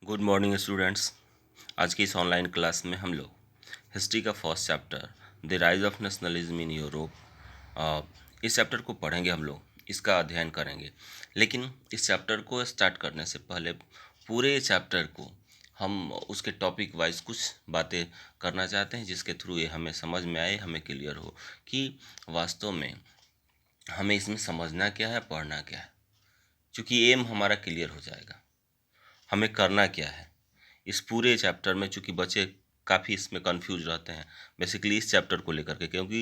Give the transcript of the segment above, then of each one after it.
Good morning students. आज की इस ऑनलाइन क्लास में हम लोग हिस्ट्री का first chapter the rise of nationalism in Europe इस चैप्टर को पढ़ेंगे। हम लोग इसका अध्ययन करेंगे, लेकिन इस चैप्टर को स्टार्ट करने से पहले पूरे चैप्टर को हम उसके टॉपिक वाइज कुछ बातें करना चाहते हैं, जिसके थ्रू ये हमें समझ में आए, हमें क्लियर हो कि वास्तव में हमें इसमें समझना क्या है, पढ़ना क्या है। चूँकि एम हमारा क्लियर हो जाएगा, हमें करना क्या है इस पूरे चैप्टर में। चूँकि बच्चे काफ़ी इसमें कंफ्यूज रहते हैं बेसिकली इस चैप्टर को लेकर के, क्योंकि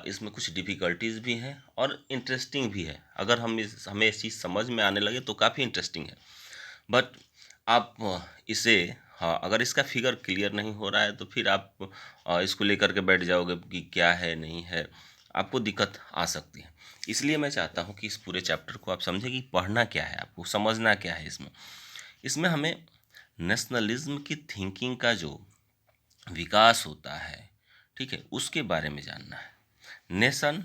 इसमें कुछ डिफ़िकल्टीज भी हैं और इंटरेस्टिंग भी है। अगर हमें इस चीज़ समझ में आने लगे तो काफ़ी इंटरेस्टिंग है। बट आप इसे, हाँ, अगर इसका फिगर क्लियर नहीं हो रहा है तो फिर आप इसको लेकर के बैठ जाओगे कि क्या है नहीं है, आपको दिक्कत आ सकती है। इसलिए मैं चाहता हूँ कि इस पूरे चैप्टर को आप समझें कि पढ़ना क्या है, आपको समझना क्या है। इसमें इसमें हमें नेशनलिज्म की थिंकिंग का जो विकास होता है, ठीक है, उसके बारे में जानना है। नेशन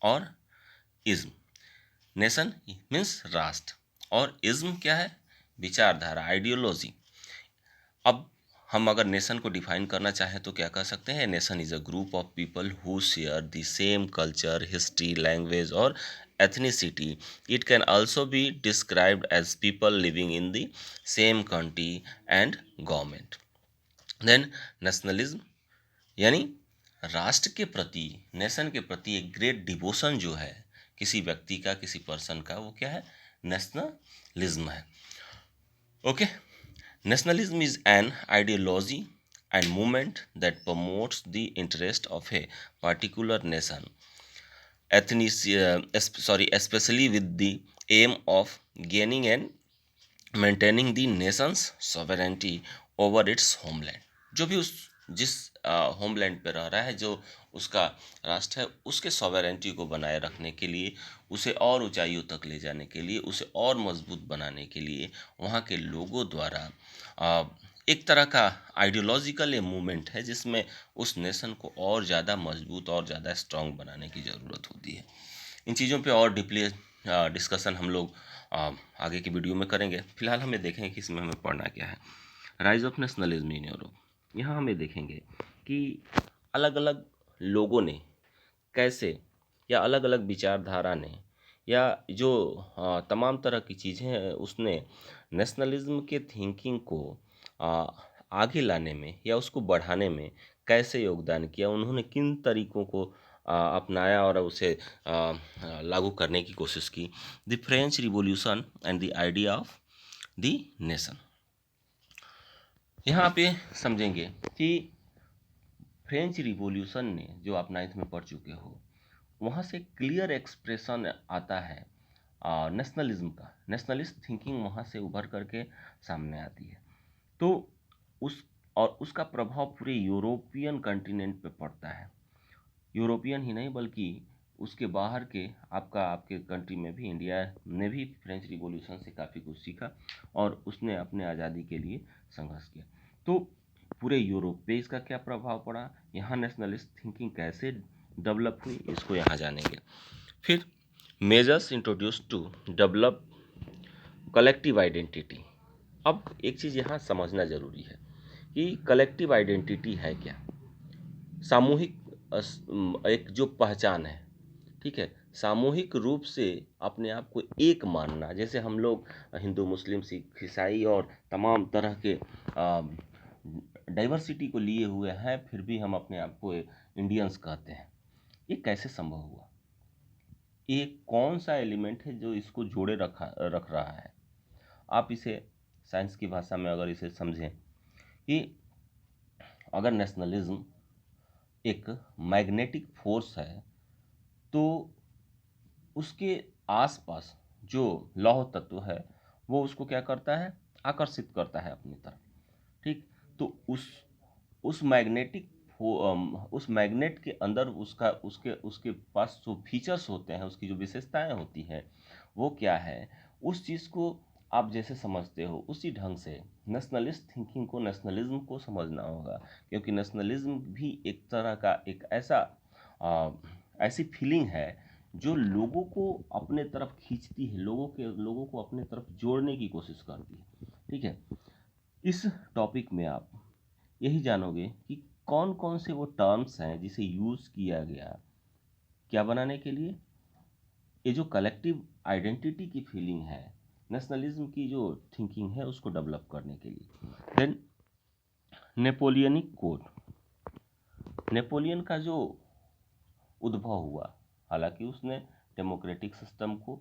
और इज्म। नेशन मीन्स राष्ट्र, और इज्म क्या है? विचारधारा, आइडियोलॉजी। अब हम अगर नेशन को डिफाइन करना चाहें तो क्या कह सकते हैं? Nation is a group of people who share the same culture, history, language और ethnicity. It can also be described as people living in the same country and government. Then nationalism यानी राष्ट्र के प्रति, नेशन के प्रति एक great devotion जो है किसी व्यक्ति का, किसी पर्सन का, वो क्या है? नेशनलिज्म है। Okay, nationalism is an ideology and movement that promotes the interest of a particular nation, especially with the aim of gaining and maintaining the nation's sovereignty over its homeland. जो भी उस जिस homeland पे रह रहा है, जो उसका राष्ट्र है, उसके सॉवरेंटी को बनाए रखने के लिए, उसे और ऊंचाइयों तक ले जाने के लिए, उसे और मजबूत बनाने के लिए वहाँ के लोगों द्वारा एक तरह का आइडियोलॉजिकल ये मूवमेंट है, जिसमें उस नेशन को और ज़्यादा मजबूत और ज़्यादा स्ट्रांग बनाने की ज़रूरत होती है। इन चीज़ों पे और डीपली डिस्कशन हम लोग आगे की वीडियो में करेंगे। फिलहाल हमें देखेंगे कि इसमें हमें पढ़ना क्या है। Rise of nationalism in Europe. यहाँ हमें देखेंगे कि अलग अलग लोगों ने कैसे, या अलग अलग विचारधारा ने, या जो तमाम तरह की चीज़ें हैं, उसने नेशनलिज्म के थिंकिंग को आ, आगे लाने में या उसको बढ़ाने में कैसे योगदान किया, उन्होंने किन तरीकों को अपनाया और उसे लागू करने की कोशिश की। The French revolution and the idea of the nation. यहाँ आप ये समझेंगे कि फ्रेंच रिवॉल्यूशन ने, जो आप 9th में पढ़ चुके हो, वहाँ से क्लियर एक्सप्रेशन आता है नेशनलिज्म का। नेशनलिस्ट थिंकिंग वहाँ से उभर करके सामने आती है। तो उस और उसका प्रभाव पूरे यूरोपियन कॉन्टिनेंट पे पड़ता है। यूरोपियन ही नहीं बल्कि उसके बाहर के आपके कंट्री में भी, इंडिया ने भी फ्रेंच रिवॉल्यूशन से काफ़ी कुछ सीखा और उसने अपने आज़ादी के लिए संघर्ष किया। तो पूरे यूरोप पे इसका क्या प्रभाव पड़ा, यहाँ नेशनलिस्ट थिंकिंग कैसे डेवलप हुई, इसको यहाँ जानेंगे। फिर measures introduce to develop collective identity. अब एक चीज़ यहाँ समझना ज़रूरी है कि कलेक्टिव आइडेंटिटी है क्या। सामूहिक एक जो पहचान है, ठीक है, सामूहिक रूप से अपने आप को एक मानना। जैसे हम लोग हिंदू, मुस्लिम, सिख, ईसाई और तमाम तरह के डाइवर्सिटी को लिए हुए हैं, फिर भी हम अपने आप को इंडियंस कहते हैं। ये कैसे संभव हुआ? ये कौन सा एलिमेंट है जो इसको जोड़े रख रहा है? आप इसे साइंस की भाषा में अगर इसे समझें कि अगर नेशनलिज्म एक मैग्नेटिक फोर्स है, तो उसके आसपास जो लौह तत्व है वो उसको क्या करता है? आकर्षित करता है अपनी तरफ। ठीक, तो उस मैग्नेटिक उस मैग्नेट के अंदर उसका उसके उसके पास जो फीचर्स होते हैं, उसकी जो विशेषताएं होती हैं, वो क्या है, उस चीज़ को आप जैसे समझते हो उसी ढंग से नेशनलिस्ट थिंकिंग को, नेशनलिज्म को समझना होगा। क्योंकि नेशनलिज्म भी एक तरह का एक आ, ऐसी फीलिंग है जो लोगों को अपने तरफ खींचती है, लोगों को अपने तरफ जोड़ने की कोशिश करती है। ठीक है, इस टॉपिक में आप यही जानोगे कि कौन कौन से वो टर्म्स हैं जिसे यूज़ किया गया क्या बनाने के लिए, ये जो कलेक्टिव आइडेंटिटी की फीलिंग है, नेशनलिज्म की जो थिंकिंग है उसको डेवलप करने के लिए। देन नेपोलियनिक कोड, नेपोलियन का जो उद्भव हुआ, हालांकि उसने डेमोक्रेटिक सिस्टम को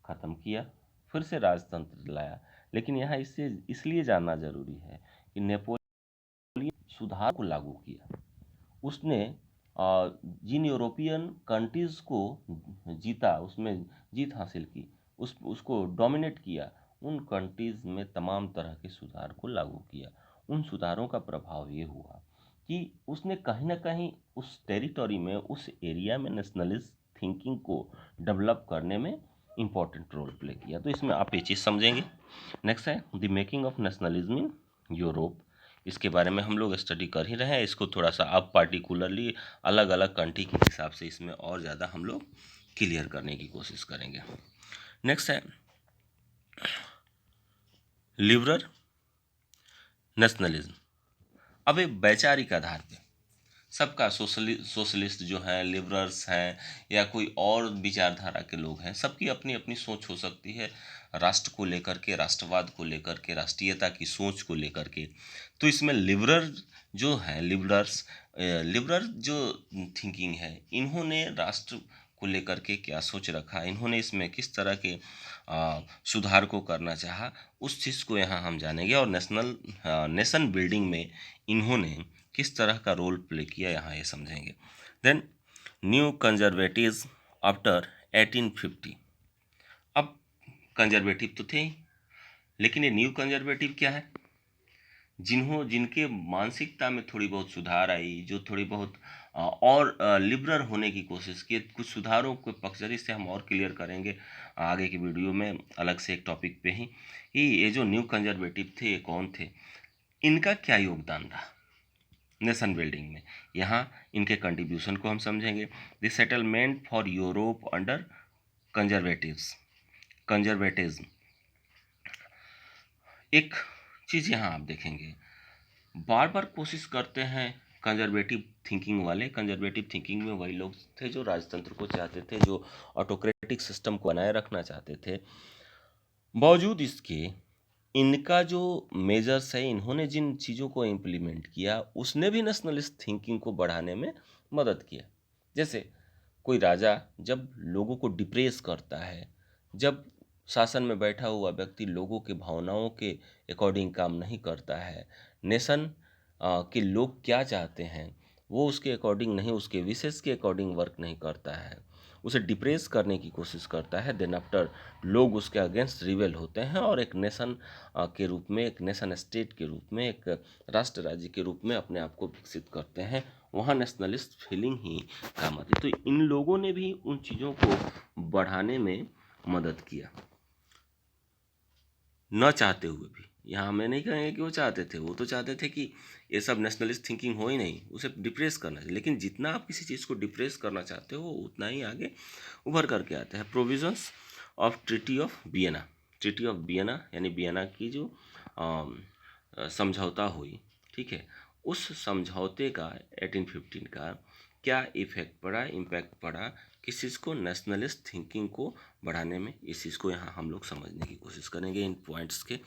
ख़त्म किया, फिर से राजतंत्र लाया, लेकिन यहाँ इससे इसलिए जानना जरूरी है कि नेपोलियन सुधार को लागू किया। उसने जिन यूरोपियन कंट्रीज़ को जीता, उसमें जीत हासिल की, उसको डोमिनेट किया, उन कंट्रीज़ में तमाम तरह के सुधार को लागू किया। उन सुधारों का प्रभाव ये हुआ कि उसने कहीं ना कहीं उस टेरिटरी में, उस एरिया में नेशनलिस्ट थिंकिंग को डेवलप करने में इम्पोर्टेंट रोल प्ले किया। तो इसमें आप ये चीज़ समझेंगे। नेक्स्ट है the making of nationalism in Europe. इसके बारे में हम लोग स्टडी कर ही रहे हैं, इसको थोड़ा सा आप पार्टिकुलरली अलग अलग कंट्री के हिसाब से इसमें और ज़्यादा हम लोग क्लियर करने की कोशिश करेंगे। नेक्स्ट है लिबरल नेशनलिज्म। अब एक वैचारिक आधार पे सबका सोशलिस्ट जो है, लिबरल्स हैं या कोई और विचारधारा के लोग हैं, सबकी अपनी अपनी सोच हो सकती है राष्ट्र को लेकर के, राष्ट्रवाद को लेकर के, राष्ट्रीयता की सोच को लेकर के। तो इसमें लिबरल जो है, लिबरल जो थिंकिंग है, इन्होंने राष्ट्र को लेकर के क्या सोच रखा, इन्होंने इसमें किस तरह के सुधार को करना चाहा, उस चीज़ को यहाँ हम जानेंगे। और नेशन बिल्डिंग में इन्होंने किस तरह का रोल प्ले किया, यहाँ ये समझेंगे। Then new conservatives after 1850। अब कंजर्वेटिव तो थे ही, लेकिन ये न्यू कंजर्वेटिव क्या है, जिनके मानसिकता में थोड़ी बहुत सुधार आई, जो थोड़ी बहुत और लिबरल होने की कोशिश की, कुछ सुधारों को पक्षधर, इससे हम और क्लियर करेंगे आगे की वीडियो में अलग से एक टॉपिक पे ही कि ये जो न्यू कंजर्वेटिव थे ये कौन थे, इनका क्या योगदान रहा नेशन बिल्डिंग में। यहाँ इनके कंट्रीब्यूशन को हम समझेंगे। The settlement for Europe under conservatism. एक चीज़ यहाँ आप देखेंगे, बार बार कोशिश करते हैं कंजर्वेटिव थिंकिंग वाले, कंजर्वेटिव थिंकिंग में वही लोग थे जो राजतंत्र को चाहते थे, जो ऑटोक्रेटिक सिस्टम को बनाए रखना चाहते थे। बावजूद इसके इनका जो मेजर्स है, इन्होंने जिन चीज़ों को इम्प्लीमेंट किया, उसने भी नेशनलिस्ट थिंकिंग को बढ़ाने में मदद किया। जैसे कोई राजा जब लोगों को डिप्रेस करता है, जब शासन में बैठा हुआ व्यक्ति लोगों के भावनाओं के अकॉर्डिंग काम नहीं करता है, नेशन के लोग क्या चाहते हैं वो उसके अकॉर्डिंग नहीं, उसके विशेष के अकॉर्डिंग वर्क नहीं करता है, उसे डिप्रेस करने की कोशिश करता है, देन आफ्टर लोग उसके अगेंस्ट रिवेल होते हैं और एक नेशन के रूप में, एक नेशन स्टेट के रूप में, एक राष्ट्र राज्य के रूप में अपने आप को विकसित करते हैं। वहाँ नेशनलिस्ट फीलिंग ही काम आती है। तो इन लोगों ने भी उन चीज़ों को बढ़ाने में मदद किया, न चाहते हुए भी। यहाँ हमें नहीं कहेंगे कि वो चाहते थे, वो तो चाहते थे कि ये सब नेशनलिस्ट थिंकिंग हो ही नहीं, उसे डिप्रेस करना चाहिए। लेकिन जितना आप किसी चीज़ को डिप्रेस करना चाहते हो उतना ही आगे उभर करके आता है। Provisions of treaty of Vienna. Treaty of Vienna यानी वियना की जो समझौता हुई, ठीक है, उस समझौते का 1815 का क्या इफेक्ट पड़ा, इम्पैक्ट पड़ा किस चीज़ को, नेशनलिस्ट थिंकिंग को बढ़ाने में। इस चीज़ को यहाँ हम लोग समझने की कोशिश करेंगे इन पॉइंट्स के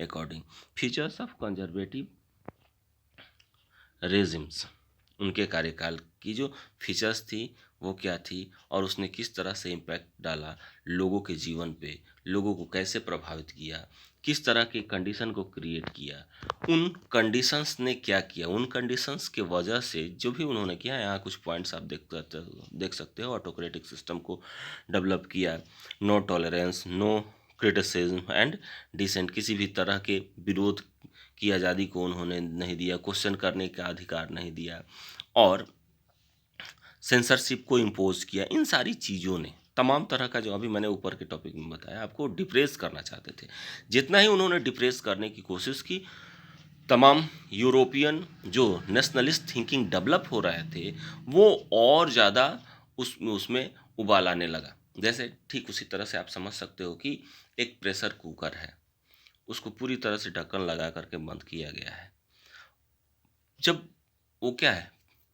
according. Features of conservative regimes, उनके कार्यकाल की जो फीचर्स थी वो क्या थी और उसने किस तरह से इम्पैक्ट डाला लोगों के जीवन पे, लोगों को कैसे प्रभावित किया, किस तरह के कंडीशन को क्रिएट किया, उन कंडीशंस ने क्या किया, उन कंडीशंस के वजह से जो भी उन्होंने किया। यहाँ कुछ पॉइंट्स आप देख सकते हो। ऑटोक्रेटिक सिस्टम को डेवलप किया, no tolerance, no criticism and dissent, किसी भी तरह के विरोध की आज़ादी को उन्होंने नहीं दिया, क्वेश्चन करने का अधिकार नहीं दिया, और सेंसरशिप को इम्पोज किया। इन सारी चीज़ों ने तमाम तरह का, जो अभी मैंने ऊपर के टॉपिक में बताया, आपको डिप्रेस करना चाहते थे। जितना ही उन्होंने डिप्रेस करने की कोशिश की, तमाम यूरोपियन जो नेशनलिस्ट थिंकिंग डेवलप हो रहे थे वो और ज़्यादा उसमें उबाल आने लगा। जैसे ठीक उसी तरह से आप समझ सकते हो कि एक प्रेशर कुकर है, उसको पूरी तरह से ढक्कन लगा करके बंद किया गया है। जब वो क्या है,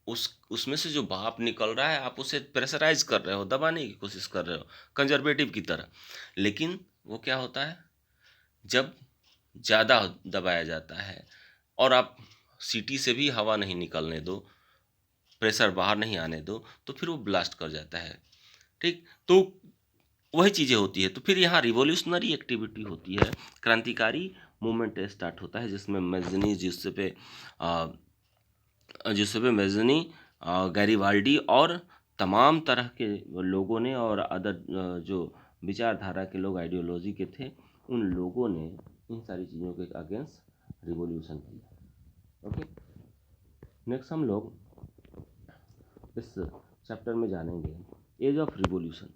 उसमें से जो भाप निकल रहा है आप उसे प्रेशराइज कर रहे हो, दबाने की कोशिश कर रहे हो कंजर्वेटिव की तरह, लेकिन वो क्या होता है, जब ज़्यादा दबाया जाता है और आप सीटी से भी हवा नहीं निकलने दो, प्रेशर बाहर नहीं आने दो, तो फिर वो ब्लास्ट कर जाता है। ठीक, तो वही चीज़ें होती है। तो फिर यहाँ रिवॉल्यूशनरी एक्टिविटी होती है, क्रांतिकारी मूवमेंट स्टार्ट होता है, जिसमें मैजनी जिसपे मैजनी, गैरिबाल्डी और तमाम तरह के लोगों ने और अदर जो विचारधारा के लोग, आइडियोलॉजी के थे, उन लोगों ने इन सारी चीज़ों के अगेंस्ट रिवॉल्यूशन किया। ओके, नेक्स्ट हम लोग इस चैप्टर में जानेंगे एज ऑफ रिवॉल्यूशन,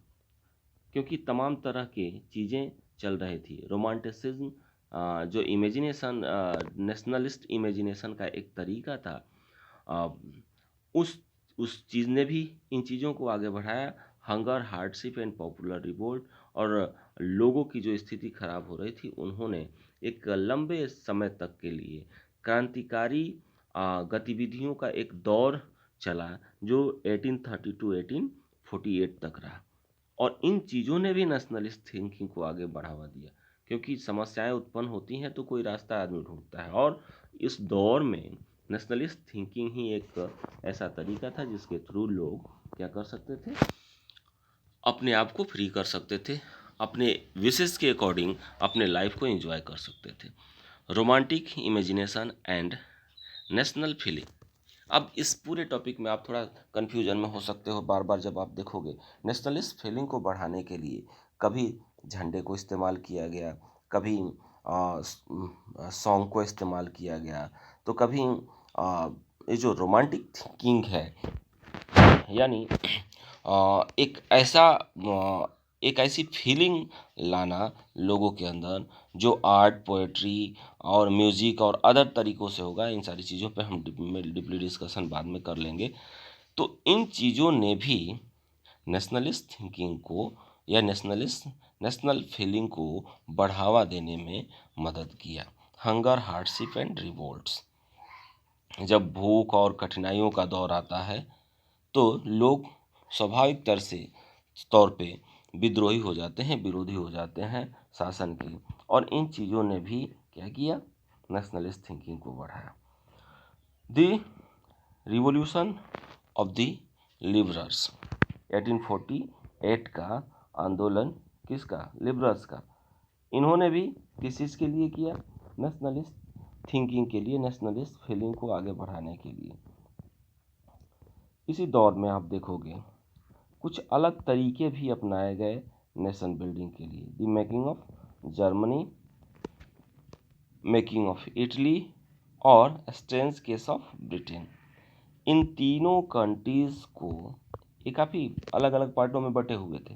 क्योंकि तमाम तरह के चीज़ें चल रही थी। रोमांटिसिज्म जो इमेजिनेशन, नेशनलिस्ट इमेजिनेशन का एक तरीका था, आ, उस चीज़ ने भी इन चीज़ों को आगे बढ़ाया। Hunger, hardship and popular revolt, और लोगों की जो स्थिति खराब हो रही थी, उन्होंने एक लंबे समय तक के लिए क्रांतिकारी गतिविधियों का एक दौर चला, जो 1830 टू 1848 तक रहा। और इन चीज़ों ने भी नेशनलिस्ट थिंकिंग को आगे बढ़ावा दिया, क्योंकि समस्याएं उत्पन्न होती हैं तो कोई रास्ता आदमी ढूंढता है, और इस दौर में नेशनलिस्ट थिंकिंग ही एक ऐसा तरीका था जिसके थ्रू लोग क्या कर सकते थे, अपने आप को फ्री कर सकते थे, अपने विशेष के अकॉर्डिंग अपने लाइफ को एंजॉय कर सकते थे। Romantic imagination and national feeling. अब इस पूरे टॉपिक में आप थोड़ा कन्फ्यूजन में हो सकते हो बार बार जब आप देखोगे। नेशनलिस्ट फीलिंग को बढ़ाने के लिए कभी झंडे को इस्तेमाल किया गया, कभी सॉन्ग को इस्तेमाल किया गया, तो कभी ये जो रोमांटिक थिंकिंग है, यानी एक ऐसी फीलिंग लाना लोगों के अंदर, जो आर्ट, पोएट्री और म्यूज़िक और अदर तरीक़ों से होगा। इन सारी चीज़ों पे हम डीपली डिस्कशन बाद में कर लेंगे। तो इन चीज़ों ने भी नेशनलिस्ट थिंकिंग को या नेशनल फीलिंग को बढ़ावा देने में मदद किया। Hunger, hardship and revolts. जब भूख और कठिनाइयों का दौर आता है तो लोग स्वाभाविक तौर पे विद्रोही हो जाते हैं, विरोधी हो जाते हैं शासन की, और इन चीज़ों ने भी क्या किया, नेशनलिस्ट थिंकिंग को बढ़ाया। The revolution of the liberals, 1848 का आंदोलन किसका, लिबरल्स का। इन्होंने भी किस चीज़ के लिए किया, नेशनलिस्ट थिंकिंग के लिए, नेशनलिस्ट फीलिंग को आगे बढ़ाने के लिए। इसी दौर में आप देखोगे कुछ अलग तरीके भी अपनाए गए नेशन बिल्डिंग के लिए। The making of Germany, making of Italy और स्ट्रेंज केस ऑफ ब्रिटेन। इन तीनों कंट्रीज़ को, ये काफ़ी अलग अलग पार्टों में बटे हुए थे,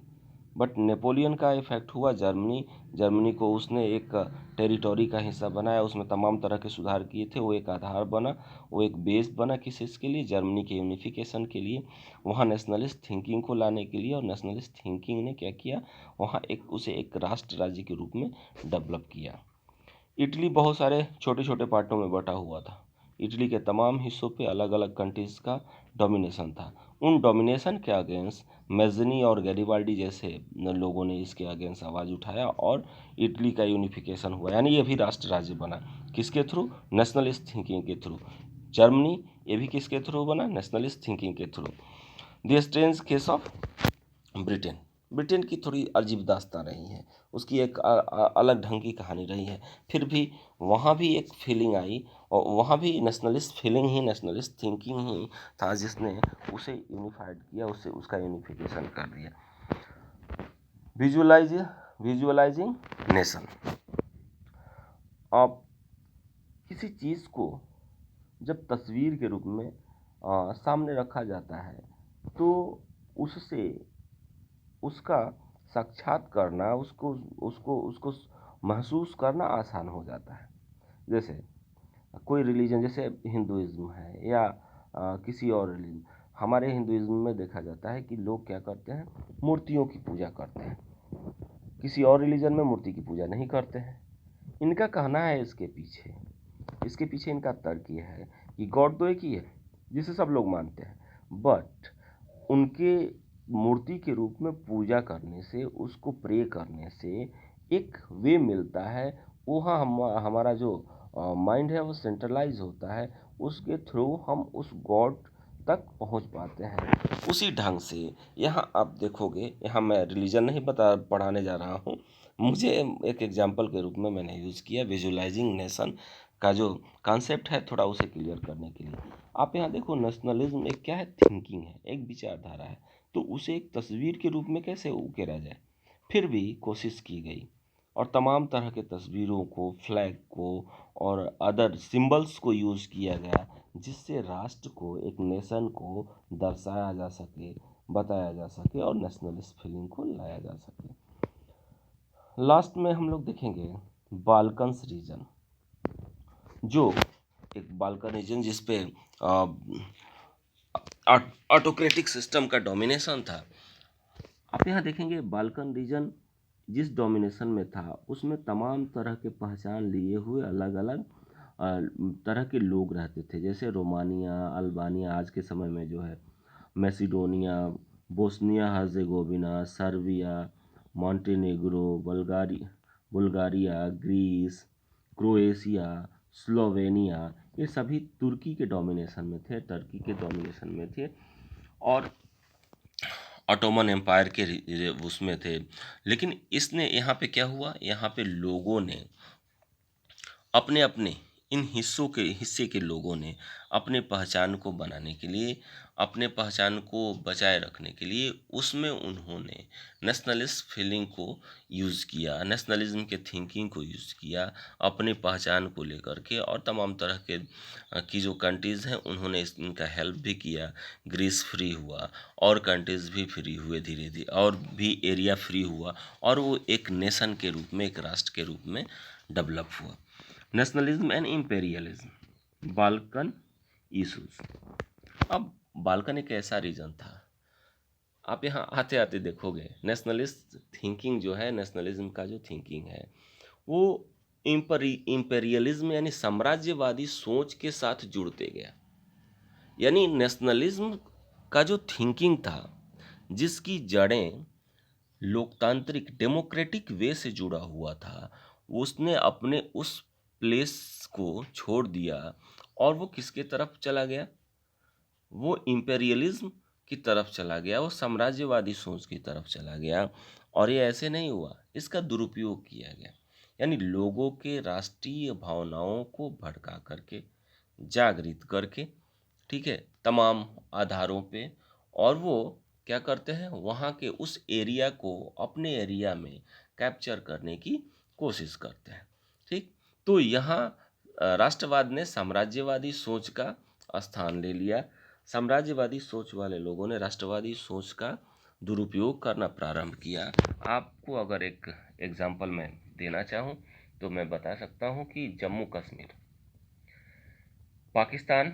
बट नेपोलियन का इफेक्ट हुआ जर्मनी को उसने एक टेरिटोरी का हिस्सा बनाया, उसमें तमाम तरह के सुधार किए थे। वो एक आधार बना, वो एक बेस बना किस चीज़ के लिए, जर्मनी के यूनिफिकेशन के लिए, वहाँ नेशनलिस्ट थिंकिंग को लाने के लिए। और नेशनलिस्ट थिंकिंग ने क्या किया, वहाँ उसे एक राष्ट्र राज्य के रूप में डेवलप किया। इटली बहुत सारे छोटे छोटे पार्टों में बटा हुआ था। इटली के तमाम हिस्सों पे अलग अलग कंट्रीज़ का डोमिनेशन था। उन डोमिनेशन के अगेंस्ट मैजनी और गैरिबाल्डी जैसे लोगों ने इसके अगेंस्ट आवाज़ उठाया और इटली का यूनिफिकेशन हुआ, यानी ये भी राष्ट्र राज्य बना। किसके थ्रू, नेशनलिस्ट थिंकिंग के थ्रू। जर्मनी ये भी किसके थ्रू बना, नेशनलिस्ट थिंकिंग के through. The strange case of Britain, Britain की थोड़ी अजीब दास्तां रही है, उसकी एक अलग ढंग की कहानी रही है। फिर भी वहाँ भी एक फीलिंग आई, और वहाँ भी नेशनलिस्ट फीलिंग ही, नेशनलिस्ट थिंकिंग ही था जिसने उसे यूनिफाइड किया, उसे उसका यूनिफिकेशन कर दिया। Visualising nation. अब किसी चीज़ को जब तस्वीर के रूप में सामने रखा जाता है तो उससे उसका साक्षात करना, उसको उसको उसको महसूस करना आसान हो जाता है। जैसे कोई रिलीजन, जैसे हिंदुइज्म है या किसी और रिलीजन। हमारे हिंदुइज्म में देखा जाता है कि लोग क्या करते हैं, मूर्तियों की पूजा करते हैं। किसी और रिलीजन में मूर्ति की पूजा नहीं करते हैं। इनका कहना है इसके पीछे इनका तर्क ये है कि गॉड तो एक ही है जिसे सब लोग मानते हैं, बट उनके मूर्ति के रूप में पूजा करने से, उसको प्रे करने से एक वे मिलता है। वहाँ हमारा जो माइंड है वो सेंट्रलाइज होता है, उसके थ्रू हम उस गॉड तक पहुँच पाते हैं। उसी ढंग से यहाँ आप देखोगे, यहाँ मैं रिलीजन नहीं पढ़ाने जा रहा हूँ, मुझे एक एग्जाम्पल के रूप में मैंने यूज़ किया विजुअलाइजिंग नेशन का जो कॉन्सेप्ट है, थोड़ा उसे क्लियर करने के लिए। आप यहाँ देखो, नेशनलिज्म एक क्या है, थिंकिंग है, एक विचारधारा है, तो उसे एक तस्वीर के रूप में कैसे उकेरा जाए। फिर भी कोशिश की गई और तमाम तरह के तस्वीरों को, फ्लैग को और अदर सिंबल्स को यूज़ किया गया, जिससे राष्ट्र को, एक नेशन को दर्शाया जा सके, बताया जा सके और नेशनलिस्ट फीलिंग को लाया जा सके। लास्ट में हम लोग देखेंगे बाल्कन्स रीजन, जो एक बाल्कन रीजन जिसपे ऑटोक्रेटिक सिस्टम का डोमिनेशन था। आप यहाँ देखेंगे बाल्कन रीजन जिस डोमिनेशन में था, उसमें तमाम तरह के पहचान लिए हुए अलग अलग तरह के लोग रहते थे, जैसे रोमानिया, अल्बानिया आज के समय में जो है, Macedonia, Bosnia Herzegovina, Serbia, Montenegro, Bulgaria, Greece, Croatia, Slovenia, ये सभी तुर्की के डोमिनेशन में थे, टर्की के डोमिनेशन में थे और ऑटोमन एम्पायर के उसमें थे। लेकिन इसने यहाँ पे क्या हुआ, यहाँ पे लोगों ने अपने अपने इन हिस्से के लोगों ने अपने पहचान को बनाने के लिए, अपने पहचान को बचाए रखने के लिए, उसमें उन्होंने नेशनलिस्ट फीलिंग को यूज़ किया, नेशनलिज्म के थिंकिंग को यूज़ किया अपने पहचान को लेकर के। और तमाम तरह के की जो कंट्रीज़ हैं उन्होंने इनका हेल्प भी किया। ग्रीस फ्री हुआ और कंट्रीज़ भी फ्री हुए धीरे धीरे, और भी एरिया फ्री हुआ और वो एक नेशन के रूप में, एक राष्ट्र के रूप में डेवलप हुआ। Nationalism and imperialism, Balkan issues. अब बाल्कन एक ऐसा रीजन था, आप यहाँ आते आते देखोगे नेशनलिस्ट थिंकिंग जो है, नेशनलिज्म का जो थिंकिंग है, वो इम्पेरियलिज्म यानी साम्राज्यवादी सोच के साथ जुड़ते गया। यानी नेशनलिज्म का जो थिंकिंग था, जिसकी जड़ें लोकतांत्रिक डेमोक्रेटिक वे से जुड़ा हुआ था, उसने अपने उस प्लेस को छोड़ दिया और वो किसके तरफ चला गया, वो इम्पेरियलिज्म की तरफ चला गया, वो साम्राज्यवादी सोच की तरफ चला गया। और ये ऐसे नहीं हुआ, इसका दुरुपयोग किया गया, यानी लोगों के राष्ट्रीय भावनाओं को भड़का करके, जागृत करके, ठीक है, तमाम आधारों पे, और वो क्या करते हैं, वहाँ के उस एरिया को अपने एरिया में कैप्चर करने की कोशिश करते हैं। ठीक, तो यहाँ राष्ट्रवाद ने साम्राज्यवादी सोच का स्थान ले लिया। साम्राज्यवादी सोच वाले लोगों ने राष्ट्रवादी सोच का दुरुपयोग करना प्रारंभ किया। आपको अगर एक एग्जाम्पल मैं देना चाहूँ तो मैं बता सकता हूँ कि जम्मू कश्मीर, पाकिस्तान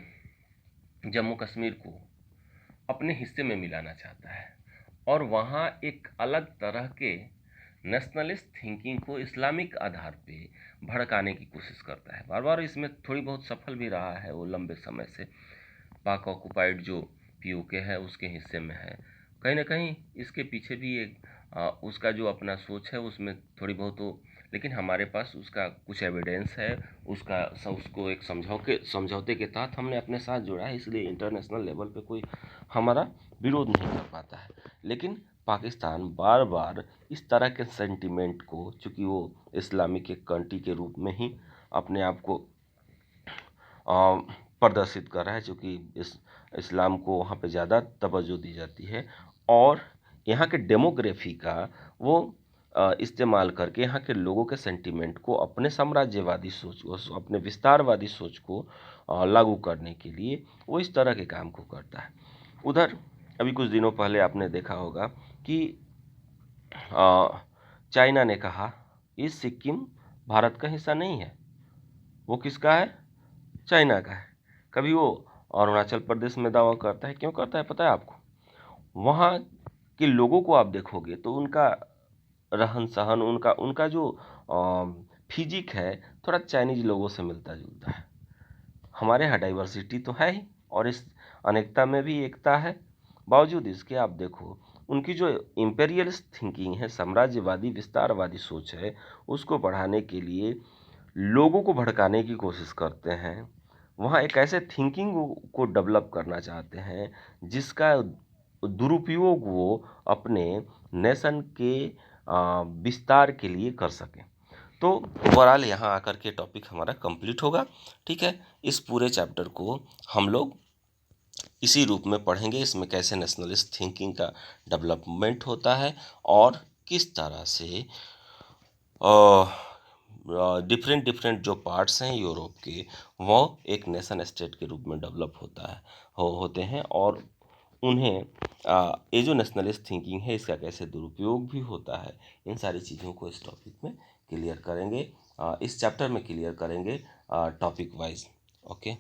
जम्मू कश्मीर को अपने हिस्से में मिलाना चाहता है और वहाँ एक अलग तरह के नेशनलिस्ट थिंकिंग को इस्लामिक आधार पे भड़काने की कोशिश करता है। बार बार इसमें थोड़ी बहुत सफल भी रहा है, वो लंबे समय से पाक ऑक्युपाइड जो पीओके है उसके हिस्से में है। कहीं ना कहीं इसके पीछे भी एक उसका जो अपना सोच है उसमें थोड़ी बहुत हो, लेकिन हमारे पास उसका कुछ एविडेंस है, उसको एक समझौते के तहत हमने अपने साथ जोड़ा है, इसलिए इंटरनेशनल लेवल पे कोई हमारा विरोध नहीं कर पाता है। लेकिन पाकिस्तान बार बार इस तरह के सेंटिमेंट को, चूँकि वो इस्लामिक एक कंट्री के रूप में ही अपने आप को प्रदर्शित कर रहा है, चूँकि इस्लाम को वहाँ पे ज़्यादा तवज्जो दी जाती है, और यहाँ के डेमोग्राफी का वो इस्तेमाल करके यहाँ के लोगों के सेंटिमेंट को अपने साम्राज्यवादी सोच को, अपने विस्तारवादी सोच को लागू करने के लिए वो इस तरह के काम को करता है। उधर अभी कुछ दिनों पहले आपने देखा होगा कि चाइना ने कहा ये सिक्किम भारत का हिस्सा नहीं है, वो किसका है, चाइना का है। कभी वो अरुणाचल प्रदेश में दावा करता है, क्यों करता है पता है आपको, वहाँ के लोगों को आप देखोगे तो उनका रहन सहन, उनका जो फिजिक है थोड़ा चाइनीज लोगों से मिलता जुलता है। हमारे यहाँ डाइवर्सिटी तो है ही और इस अनेकता में भी एकता है। बावजूद इसके आप देखो उनकी जो इम्पेरियलिस्ट थिंकिंग है, साम्राज्यवादी विस्तारवादी सोच है, उसको बढ़ाने के लिए लोगों को भड़काने की कोशिश करते हैं। वहाँ एक ऐसे थिंकिंग को डेवलप करना चाहते हैं जिसका दुरुपयोग वो अपने नेशन के विस्तार के लिए कर सकें। तो ओवरऑल यहाँ आकर के टॉपिक हमारा कंप्लीट होगा। ठीक है, इस पूरे चैप्टर को हम लोग इसी रूप में पढ़ेंगे, इसमें कैसे नेशनलिस्ट थिंकिंग का डेवलपमेंट होता है और किस तरह से डिफरेंट डिफरेंट जो पार्ट्स हैं यूरोप के, वो एक नेशन स्टेट के रूप में डेवलप होते हैं और उन्हें ये जो नेशनलिस्ट थिंकिंग है इसका कैसे दुरुपयोग भी होता है, इन सारी चीज़ों को इस टॉपिक में क्लियर करेंगे, इस चैप्टर में क्लियर करेंगे टॉपिक वाइज। ओके।